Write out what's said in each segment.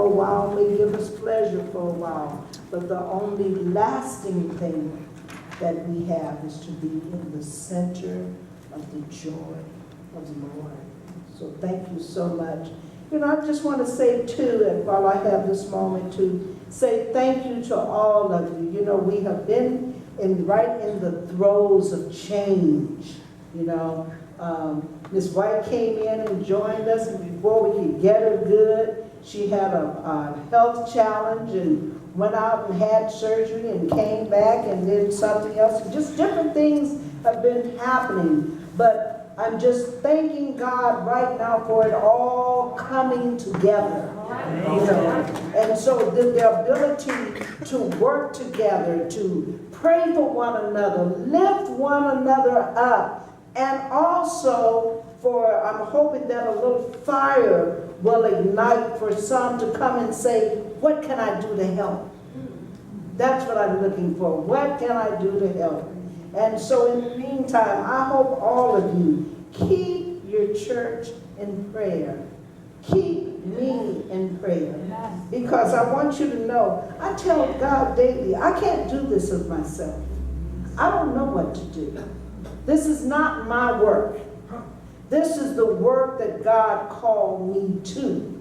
a while may give us pleasure for a while, but the only lasting thing that we have is to be in the center of the joy of the Lord. So thank you so much. You know, I just want to say too, and while I have this moment, to say thank you to all of you. You know, we have been right in the throes of change. You know, Miss White came in and joined us, and before we could get her good, she had a health challenge and went out and had surgery and came back and did something else. Just different things have been happening, but I'm just thanking God right now for it all coming together. You know? And so the ability to work together, to pray for one another, lift one another up, and also I'm hoping that a little fire will ignite for some to come and say, what can I do to help? That's what I'm looking for. What can I do to help? And so in the meantime, I hope all of you keep your church in prayer. Keep me in prayer. Because I want you to know, I tell God daily, I can't do this of myself. I don't know what to do. This is not my work. This is the work that God called me to.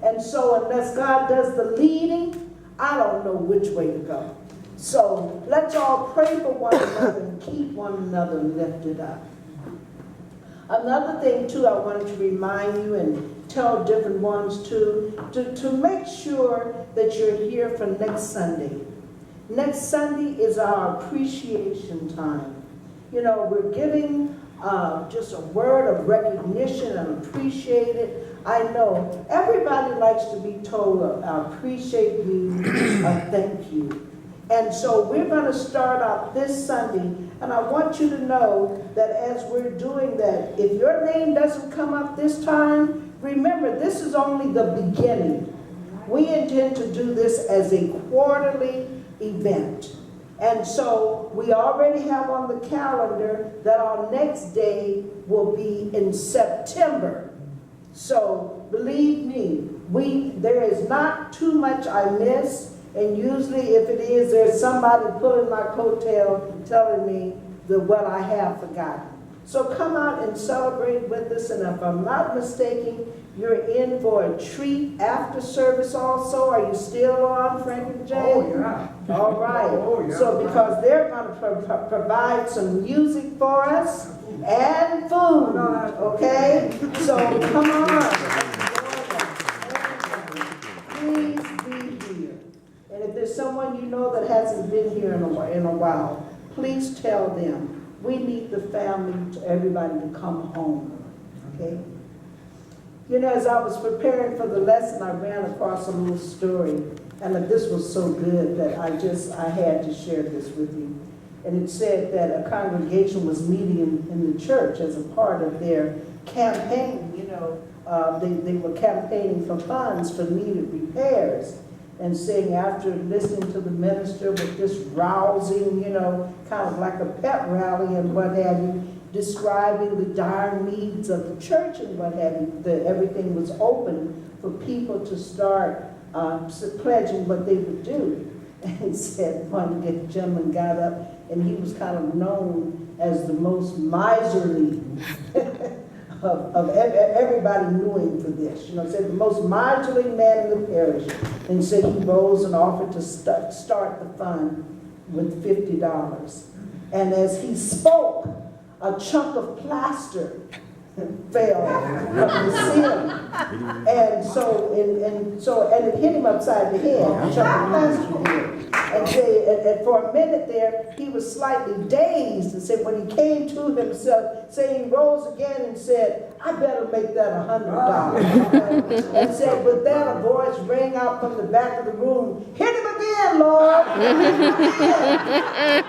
And so unless God does the leading, I don't know which way to go. So let's all pray for one another and keep one another lifted up. Another thing too, I wanted to remind you and tell different ones too, to make sure that you're here for next Sunday. Next Sunday is our appreciation time. You know, we're giving just a word of recognition and appreciate it. I know everybody likes to be told, I appreciate you, thank you. And so we're going to start out this Sunday, and I want you to know that as we're doing that, if your name doesn't come up this time, remember this is only the beginning. We intend to do this as a quarterly event. And so we already have on the calendar that our next day will be in September. So believe me, there is not too much I miss, and usually if it is, there's somebody pulling my coattail telling me what I have forgotten. So come out and celebrate with us, and if I'm not mistaken, you're in for a treat after service also. Are you still on, Frank and Jay? Oh, yeah. All right. Oh, yeah. So because they're going to provide some music for us and food, okay? So come on. Please be here. And if there's someone you know that hasn't been here in a while, please tell them. We need the family, everybody to come home, okay? You know, as I was preparing for the lesson, I ran across a little story, and this was so good that I had to share this with you. And it said that a congregation was meeting in the church as a part of their campaign. You know, they were campaigning for funds for needed repairs, and saying after listening to the minister with this rousing, you know, kind of like a pep rally and what have you, describing the dire needs of the church and what have you, everything was open for people to start pledging what they would do. And he said one gentleman got up, and he was kind of known as the most miserly of everybody knew him for this. You know, said the most miserly man in the parish, and said he rose and offered to start the fund with $50. And as he spoke, a chunk of plaster fell from the ceiling, and it hit him upside the head. A chunk of plaster did. And for a minute there, he was slightly dazed, and said when he came to himself, he rose again and said, "I better make that $100." And said, with that, a voice rang out from the back of the room, "Hit him again, Lord! Hit him again!"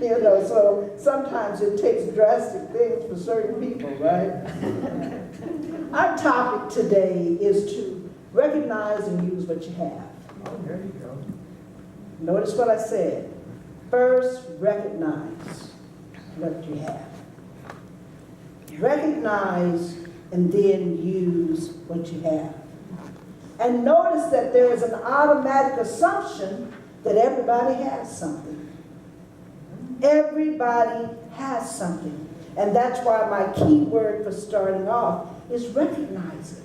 You know, so sometimes it takes drastic things for certain people, right? Our topic today is to recognize and use what you have. Oh, there you go. Notice what I said. First, recognize what you have. Recognize and then use what you have. And notice that there is an automatic assumption that everybody has something. Everybody has something. And that's why my key word for starting off is recognize it.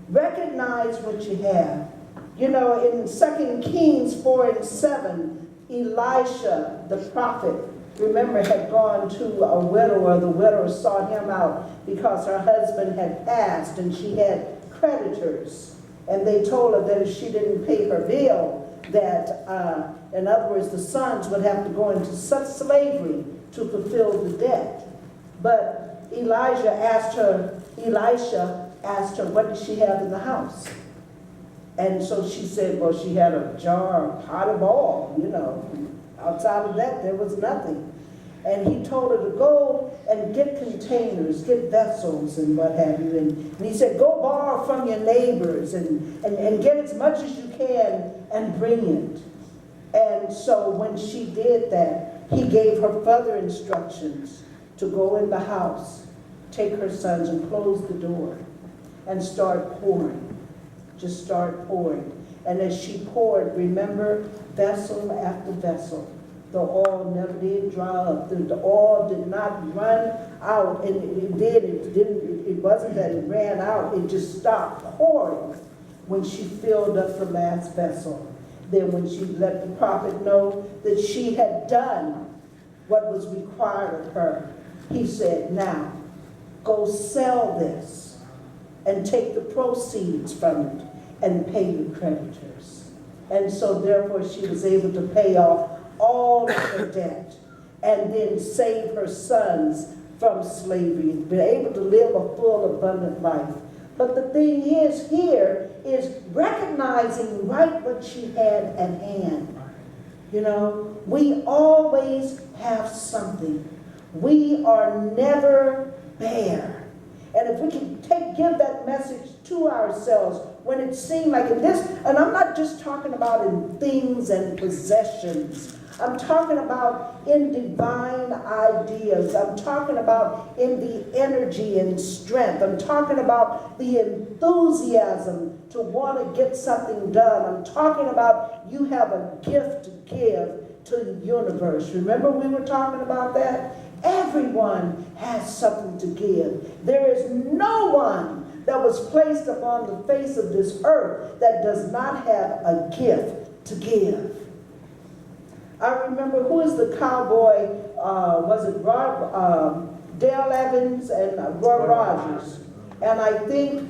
Recognize what you have. You know, in 2 Kings 4:7, Elisha, the prophet, remember, had gone to a widower. The widower sought him out because her husband had passed and she had creditors. And they told her that if she didn't pay her bill, that, in other words, the sons would have to go into such slavery to fulfill the debt. But Elisha asked her, what did she have in the house? And so she said, well, she had a jar, a pot of oil, you know. Outside of that, there was nothing. And he told her to go and get containers, get vessels and what have you. And he said, go borrow from your neighbors and get as much as you can and bring it. And so when she did that, he gave her further instructions to go in the house, take her sons and close the door and start pouring. Just start pouring. And as she poured, remember, vessel after vessel, the oil never did dry up. The oil did not run out, and it wasn't that it ran out, it just stopped pouring when she filled up the last vessel. Then when she let the prophet know that she had done what was required of her, he said, now, go sell this and take the proceeds from it and pay your creditors. And so therefore she was able to pay off all of her debt and then save her sons from slavery and be able to live a full, abundant life. But the thing is here is recognizing right what she had at hand. You know, we always have something. We are never bare. And if we can give that message to ourselves when it seemed like in this, and I'm not just talking about in things and possessions. I'm talking about in divine ideas. I'm talking about in the energy and strength. I'm talking about the enthusiasm to want to get something done. I'm talking about you have a gift to give to the universe. Remember we were talking about that? Everyone has something to give. There is no one that was placed upon the face of this earth that does not have a gift to give. I remember, who is the cowboy? Was it Dale Evans and Roy Rogers? And I think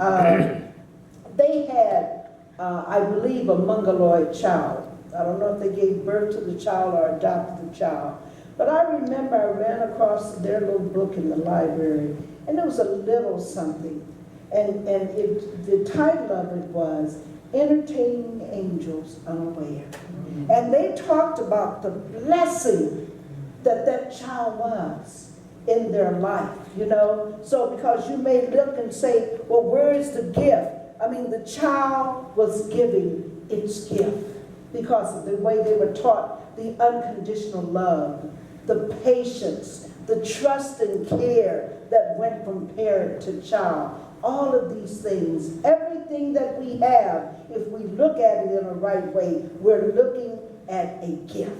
they had, I believe, a mongoloid child. I don't know if they gave birth to the child or adopted the child. But I remember I ran across their little book in the library, and there was a little something. And the title of it was Entertaining Angels Unaware. And they talked about the blessing that child was in their life, you know. So because you may look and say, well, where is the gift? I mean, the child was giving its gift because of the way they were taught the unconditional love, the patience, the trust and care that went from parent to child. All of these things, everything that we have, if we look at it in a right way, we're looking at a gift.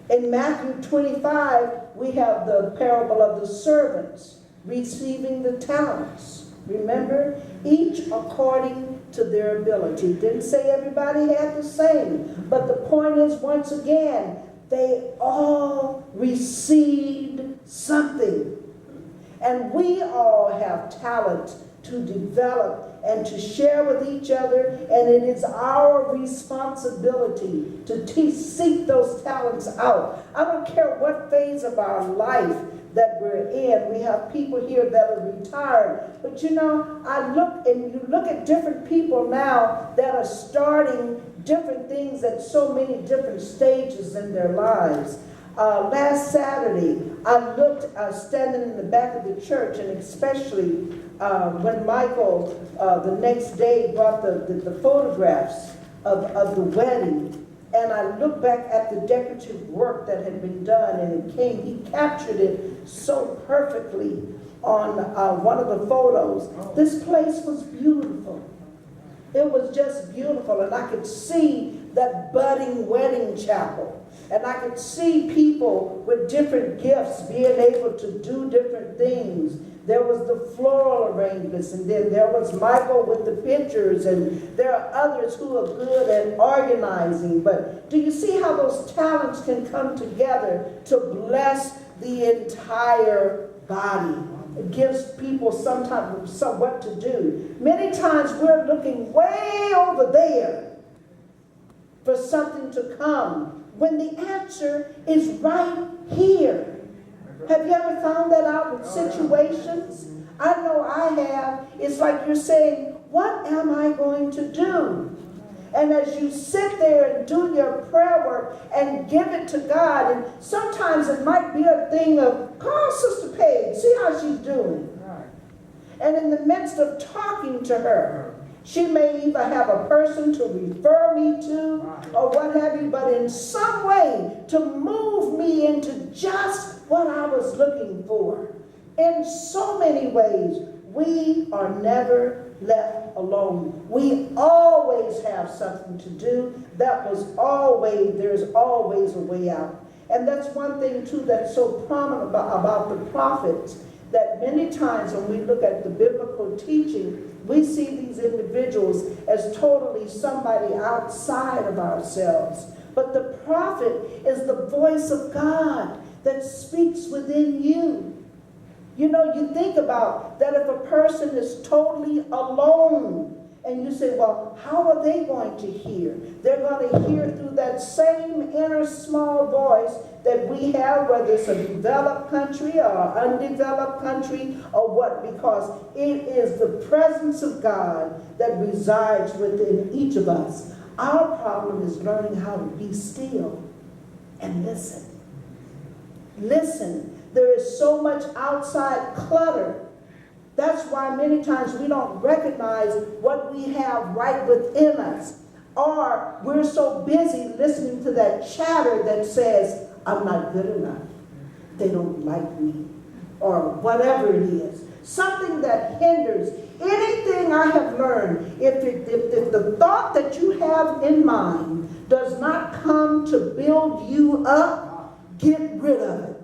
In Matthew 25, we have the parable of the servants receiving the talents. Remember? Each according to their ability. It didn't say everybody had the same. But the point is, once again, they all received something. And we all have talent to develop and to share with each other, and it is our responsibility to seek those talents out. I don't care what phase of our life that we're in. We have people here that are retired. But you know, I look and you look at different people now that are starting different things at so many different stages in their lives. Last Saturday, I looked standing in the back of the church, and especially when Michael the next day brought the photographs of the wedding, And I looked back at the decorative work that had been done, and he captured it so perfectly on one of the photos. This place was beautiful. It was just beautiful, and I could see that budding wedding chapel. And I could see people with different gifts being able to do different things. There was the floral arrangements, and then there was Michael with the pictures, and there are others who are good at organizing. But do you see how those talents can come together to bless the entire body? It gives people what to do. Many times we're looking way over there for something to come, when the answer is right here. Have you ever found that out with situations? I know I have. It's like you're saying, what am I going to do? And as you sit there and do your prayer work and give it to God, and sometimes it might be a thing of, call Sister Paige, see how she's doing. And in the midst of talking to her, she may either have a person to refer me to or what have you, but in some way to move me into just what I was looking for. In so many ways, we are never left alone. We always have something to do. There's always a way out. And that's one thing too that's so prominent about the prophets, that many times when we look at the biblical teaching, we see these individuals as totally somebody outside of ourselves. But the prophet is the voice of God that speaks within you. You know, you think about that if a person is totally alone, and you say, well, how are they going to hear? They're going to hear through that same inner small voice that we have, whether it's a developed country or undeveloped country or what, because it is the presence of God that resides within each of us. Our problem is learning how to be still and listen. Listen. There is so much outside clutter. That's why many times we don't recognize what we have right within us. Or we're so busy listening to that chatter that says, I'm not good enough. They don't like me. Or whatever it is. Something that hinders anything I have learned. If the thought that you have in mind does not come to build you up, get rid of it.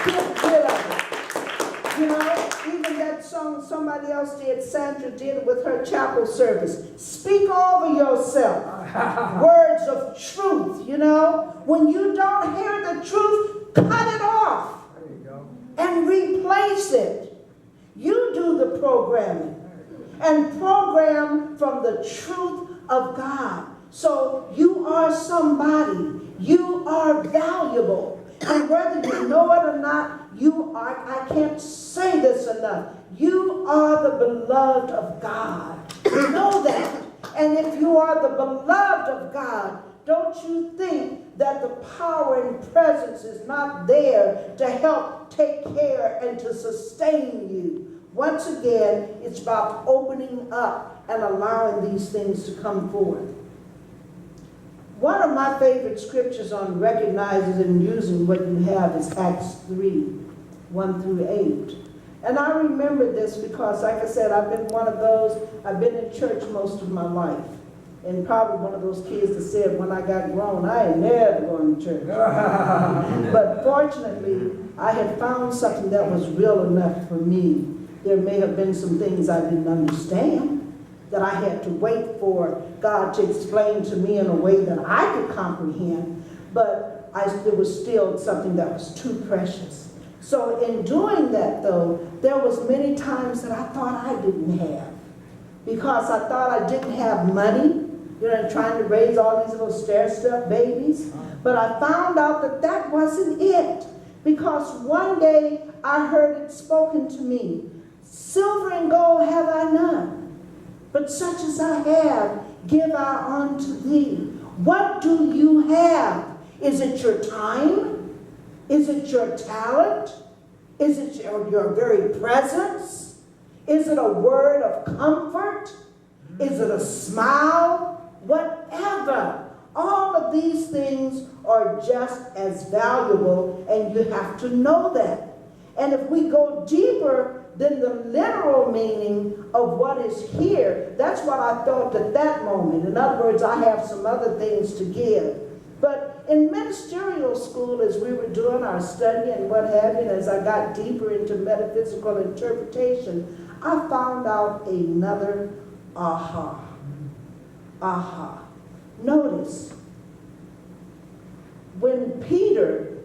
Get rid of it. You know, even that song somebody else did, Sandra did it with her chapel service. Speak over yourself. Words of truth, you know. When you don't hear the truth, cut it off. There you go. And replace it. You do the programming. And program from the truth of God. So you are somebody. You are valuable. And whether you know it or not, you are, I can't say this enough, you are the beloved of God. Know that. And if you are the beloved of God, don't you think that the power and presence is not there to help take care and to sustain you? Once again, it's about opening up and allowing these things to come forth. One of my favorite scriptures on recognizing and using what you have is Acts 3, 1 through 8. And I remember this because, like I said, I've been one of those, I've been in church most of my life. And probably one of those kids that said, when I got grown, I ain't never going to church. But fortunately, I had found something that was real enough for me. There may have been some things I didn't understand, that I had to wait for God to explain to me in a way that I could comprehend, but there was still something that was too precious. So in doing that, though, there was many times that I thought I didn't have, because I thought I didn't have money, trying to raise all these little stair-step babies. But I found out that that wasn't it, because one day I heard it spoken to me, silver and gold have I none, but such as I have, give I unto thee. What do you have? Is it your time? Is it your talent? Is it your very presence? Is it a word of comfort? Is it a smile? whatever. All of these things are just as valuable, and you have to know that. And if we go deeper than the literal meaning of what is here, that's what I felt at that moment. In other words, I have some other things to give. But in ministerial school, as we were doing our study and what have you, and as I got deeper into metaphysical interpretation, I found out another aha. Aha. Notice, when Peter,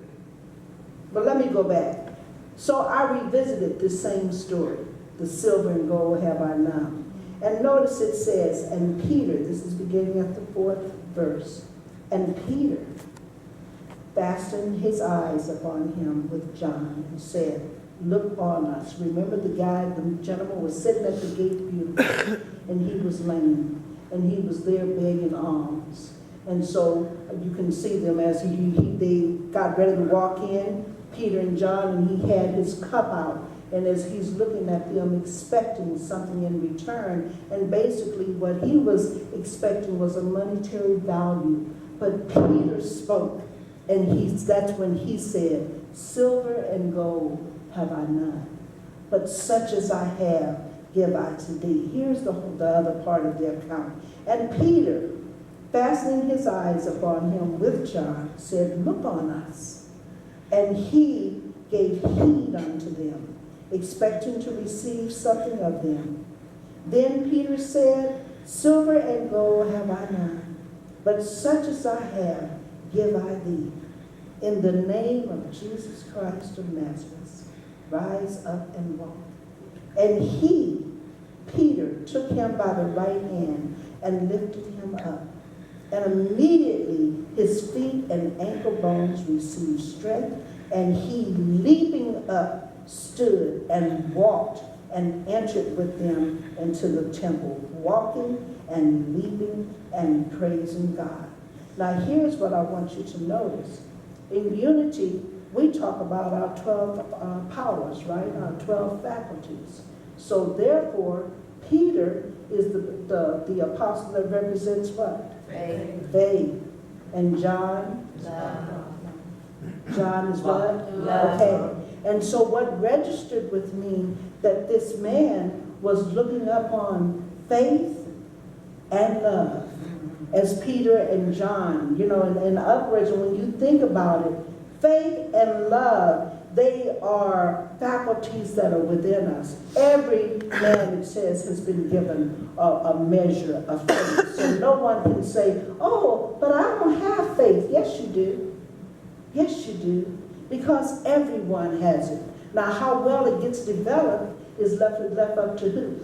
but let me go back. So I revisited this same story, the silver and gold have I none. And notice it says, and Peter, this is beginning at the 4th verse, and Peter fastened his eyes upon him with John and said, look on us. Remember the gentleman was sitting at the gate beautiful, and he was lame, and he was there begging alms. And so you can see them as they got ready to walk in, Peter and John, and he had his cup out. And as he's looking at them, expecting something in return, and basically what he was expecting was a monetary value. But Peter spoke, and that's when he said, silver and gold have I none, but such as I have give I to thee. Here's the other part of the account. And Peter, fastening his eyes upon him with John, said, look on us. And he gave heed unto them, expecting to receive something of them. Then Peter said, silver and gold have I none, but such as I have give I thee. In the name of Jesus Christ of Nazareth, rise up and walk. And he, Peter, took him by the right hand and lifted him up. And immediately his feet and ankle bones received strength, and he, leaping up, stood and walked and entered with them into the temple, walking and leaping and praising God. Now here's what I want you to notice. In unity, we talk about our 12 powers, right? Our 12 faculties. So therefore, Peter is the apostle that represents what? Faith. Faith. And John? Love. John is what? Love. Okay. And so what registered with me that this man was looking upon faith and love as Peter and John. You know, in other words, when you think about it, faith and love, they are faculties that are within us. Every man, it says, has been given a measure of faith. So no one can say, oh, but I don't have faith. Yes, you do. Yes, you do. Because everyone has it. Now, how well it gets developed is left up to who?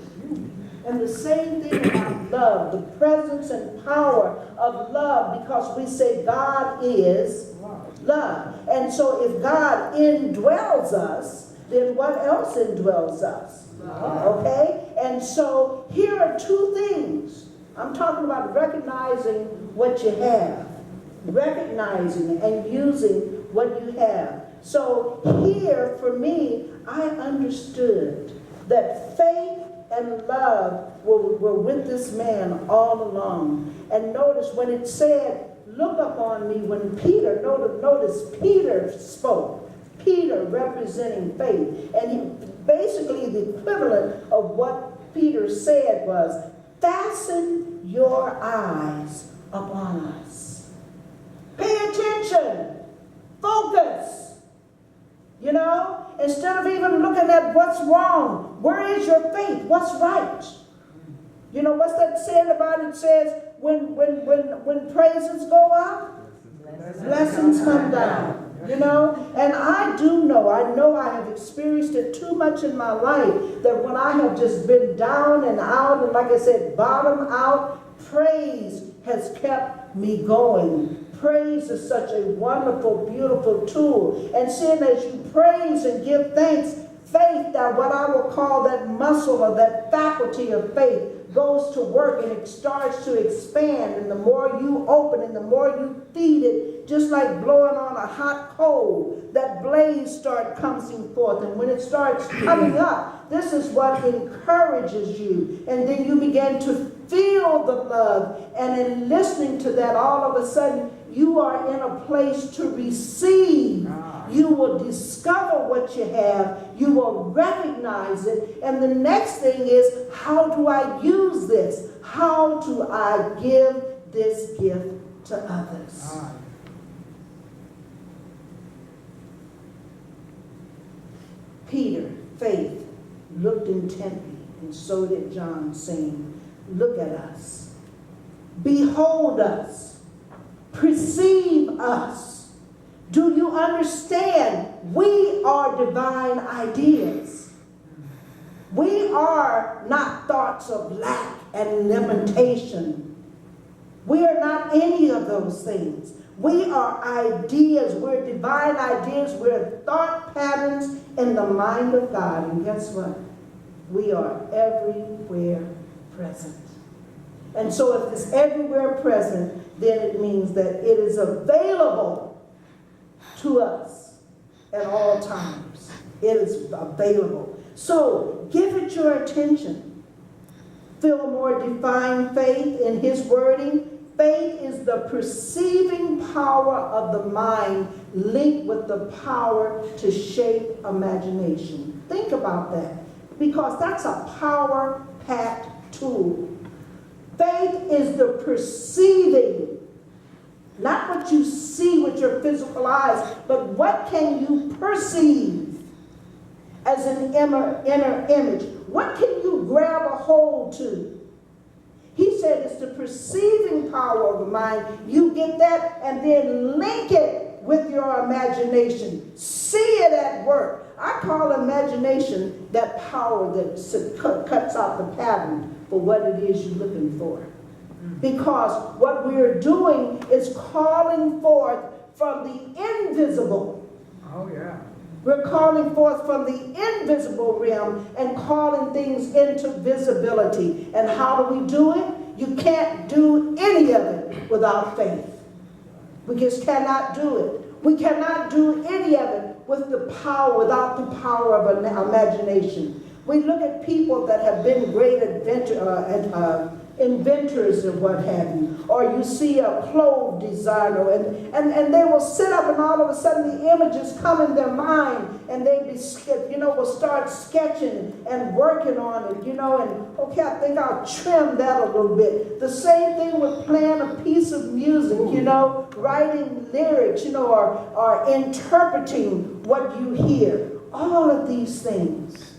And the same thing about love, the presence and power of love, because we say God is love. And so if God indwells us, then what else indwells us? Love. Okay? And so here are two things. I'm talking about recognizing what you have, recognizing and using what you have. So here, for me, I understood that faith and love were with this man all along. And notice when it said, look upon me, when Peter, notice Peter spoke. Peter representing faith. And he, basically the equivalent of what Peter said was, fasten your eyes upon us. Pay attention. Focus. You know, instead of even looking at what's wrong, where is your faith? What's right? You know, what's that saying about it? It says, when praises go up, blessings come down. You know, and I know I have experienced it too much in my life that when I have just been down and out, and like I said, bottom out, praise has kept me going. Praise is such a wonderful, beautiful tool. And seeing as you praise and give thanks, faith, that what I will call that muscle or that faculty of faith, goes to work and it starts to expand. And the more you open and the more you feed it just like blowing on a hot coal, that blaze starts coming forth. And when it starts coming up, this is what encourages you. And then you begin to feel the love. And in listening to that, all of a sudden, you are in a place to receive. You will discover what you have. You will recognize it. And the next thing is, how do I use this? How do I give this gift to others? Peter, faith, looked intently, and so did John, saying, look at us, behold us, perceive us. Do you understand? We are divine ideas. We are not thoughts of lack and limitation. We are not any of those things. We are ideas. We're divine ideas. We're thought patterns in the mind of God. And guess what? We are everywhere present. And so if it's everywhere present, then it means that it is available to us at all times. It is available. So give it your attention. Fillmore defined faith in his wording. Faith is the perceiving power of the mind linked with the power to shape imagination. Think about that, because that's a power-packed tool. Faith is the perceiving, not what you see with your physical eyes, but what can you perceive as an inner image? What can you grab a hold to? He said it's the perceiving power of the mind. You get that and then link it with your imagination. See it at work. I call imagination that power that cuts out the pattern for what it is you're looking for. Because what we're doing is calling forth from the invisible. Oh, yeah. We're calling forth from the invisible realm and calling things into visibility. And how do we do it? You can't do any of it without faith. We just cannot do it. We cannot do any of it with the power, without the power of an imagination. We look at people that have been great inventors or what have you, or you see a clothes designer and they will sit up and all of a sudden the images come in their mind and they will start sketching and working on it, and okay, I think I'll trim that a little bit. The same thing with playing a piece of music, writing lyrics, or interpreting what you hear. All of these things,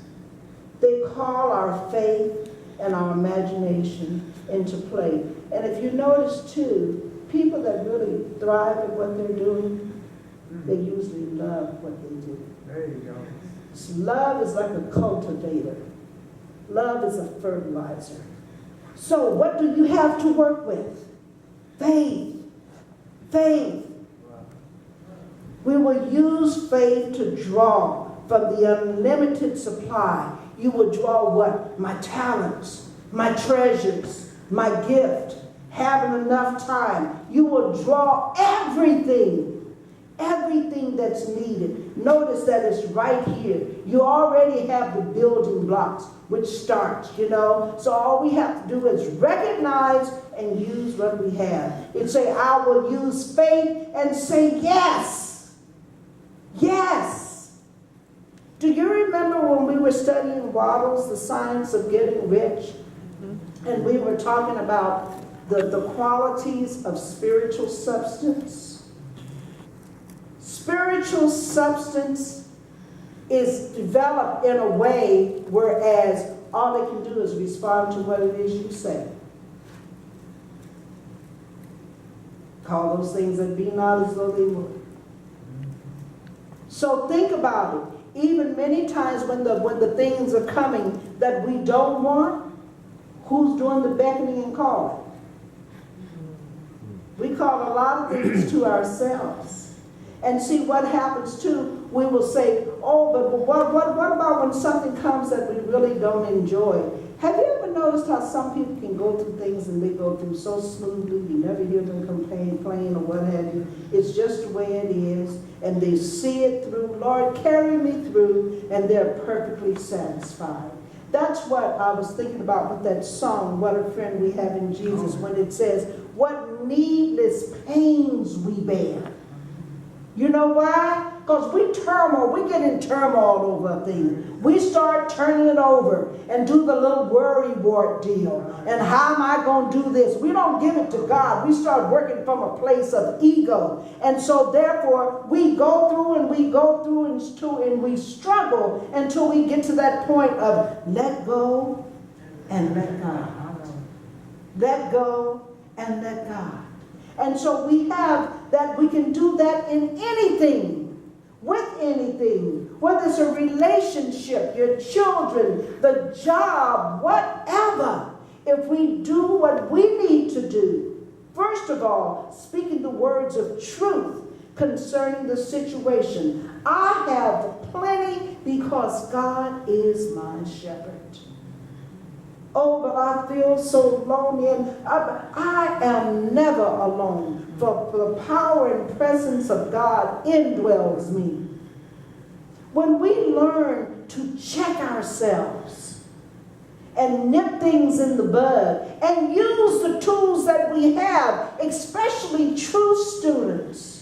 they call our faith and our imagination into play. And if you notice too, people that really thrive at what they're doing, they usually love what they do. There you go. Love is like a cultivator. Love is a fertilizer. So what do you have to work with? Faith. Faith. We will use faith to draw from the unlimited supply. You will draw what? My talents, my treasures, my gift, having enough time. You will draw everything that's needed. Notice that it's right here. You already have the building blocks, which starts, So all we have to do is recognize and use what we have. It say, I will use faith and say yes. Yes. Do you remember when we were studying Waddles, The Science of Getting Rich? And we were talking about the qualities of spiritual substance? Spiritual substance is developed in a way whereas all they can do is respond to what it is you say. Call those things that be not as though they were. So think about it. Even many times when the things are coming that we don't want, who's doing the beckoning and calling? We call a lot of things to ourselves. And see what happens too, we will say, oh, but what about when something comes that we really don't enjoy? Have you ever ever noticed how some people can go through things and they go through so smoothly, you never hear them complain or what have you. It's just the way it is, and they see it through. Lord, carry me through, and they're perfectly satisfied. That's what I was thinking about with that song, What a Friend We Have in Jesus, when it says, what needless pains we bear. You know why? Because we get in turmoil over a thing. We start turning it over and do the little worry wart deal. And how am I going to do this? We don't give it to God. We start working from a place of ego. And so therefore, we go through and we go through and we struggle until we get to that point of let go and let God. Let go and let God. And so we have that, we can do that in anything, with anything, whether it's a relationship, your children, the job, whatever. If we do what we need to do, first of all, speaking the words of truth concerning the situation. I have plenty because God is my shepherd. Oh, but I feel so lonely, and I am never alone, for the power and presence of God indwells me. When we learn to check ourselves and nip things in the bud and use the tools that we have, especially true students.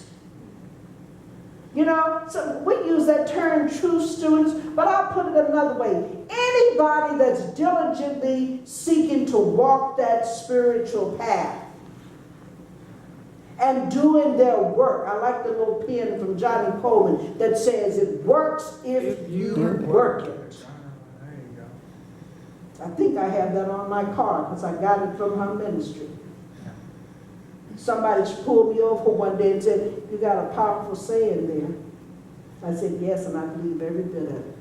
You know, so we use that term, true students, but I'll put it another way. Anybody that's diligently seeking to walk that spiritual path and doing their work. I like the little pen from Johnny Coleman that says it works if you work it. There you go. I think I have that on my car because I got it from her ministry. Somebody pulled me over one day and said, you got a powerful saying there. I said, yes, and I believe every bit of it.